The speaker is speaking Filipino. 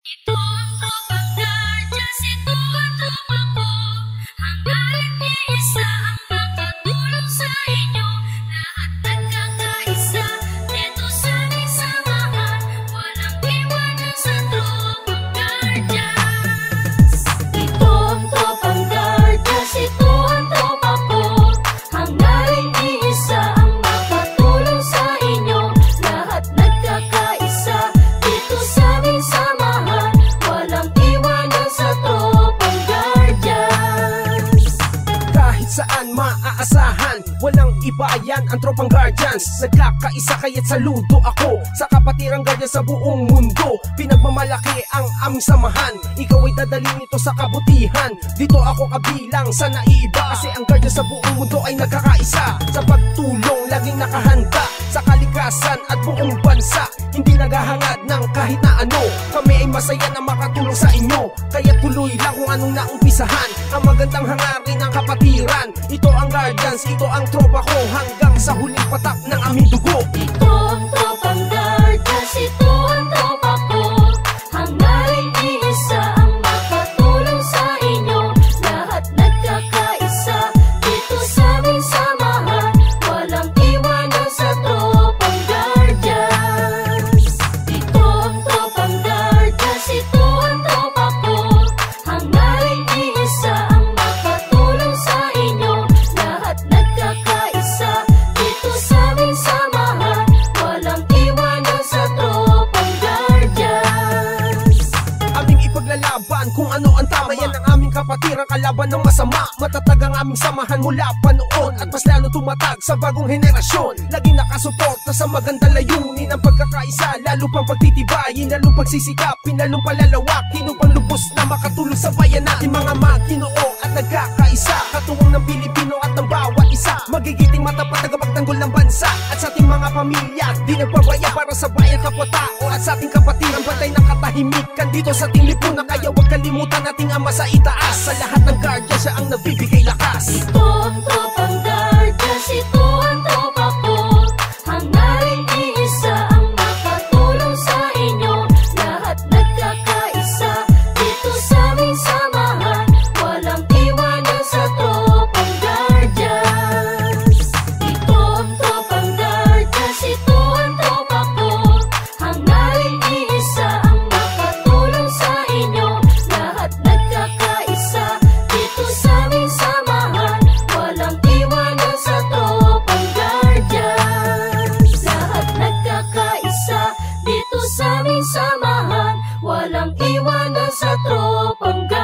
Ito ang tropang guardians, ito ang tropa ko. Hangga't iisa ang makatulong sa inyo. Lahat nagkakaisa, dito sa aming samahan. Walang iwanan sa tropang guardians. Ito ang tropang guardians, ito ang tropa ko. Hangga't iisa ang makatulong sa inyo. Lahat nagkakaisa, dito sa aming samahan. Walang iwanan sa tropang guardians. Kahit saan maaasahan, walang iba yan ang tropang guardians. Nagkakaisa kaya't saludo ako sa kapatirang guardians sa buong mundo. Pinagmamalaki ang aming samahan, ikaw ay dadalhin ito sa kabutihan. Dito ako kabilang sa naiiba, kasi ang guardians sa buong mundo ay nagkakaisa. Sa pagtulong, laging nakahanda sa kalikasan at buong bansa. Hindi naghahangad ng kahit na ano. Kami ay masaya na makatulong sa inyo, kaya tuloy lang kung anong naumpisahan. Ang magandang hangarin ng kapatiran. Ito ang guardians, ito ang tropa ko, hanggang sa huling patak ng aming dugo. Ito ang tropang guardians, ito ang tropa ko. Hangga't iisa ang makatulong sa inyo. Lahat nagkakaisa, dito sa aming samahan. Walang iwanan sa tropang guardians. Ito ang tropang guardians, ito ang tropa ko. Hangga't iisa ang makatulong sa inyo. Lahat nagkakaisa, dito sa aming samahan. Walang iwanan sa tropang guardians. Aming ipaglalaban kung ano ang tama, yan ang aming kapatirang kalaban ng masama. Matatag ang aming samahan mula pa noon, at mas lalo tumatag sa bagong henerasyon. Laging nakasuporta sa magandang layunin ang pagkakaisa, lalo pang pagtitibayin, lalong pagsisikapin, lalong palalawakin upang lubos na makatulong sa bayan natin. Mga Maginoo at nagkakaisa, katuwang ng Pilipino at ng bawat isa. Magigiting matapat tagapagtanggol ng bansa, at sa ating mga pamilya di nagpabaya para sa bayan kapwa-tao. At sa ating kapatiran, batay ng katahimikan dito sa ating lipunan. Kaya huwag kalimutan ating ama sa itaas. Sa lahat ng guardians, siya ang nagbibigay lakas. Ito ang tropang guardians, ito ang tropa ko. Hangga't iisa ang makatulong sa inyo. Lahat nagkakaisa, dito sa aming samahan. Walang iwanan sa tropang guardians. Ito ang tropang guardians, ito ang tropa ko. Hangga't iisa ang makatulong sa inyo. Lahat nagkakaisa, dito sa aming samahan. Walang iwanan sa tropang guardians. Lahat nagkakaisa, dito sa aming samahan. Walang iwanan sa tropang guardians.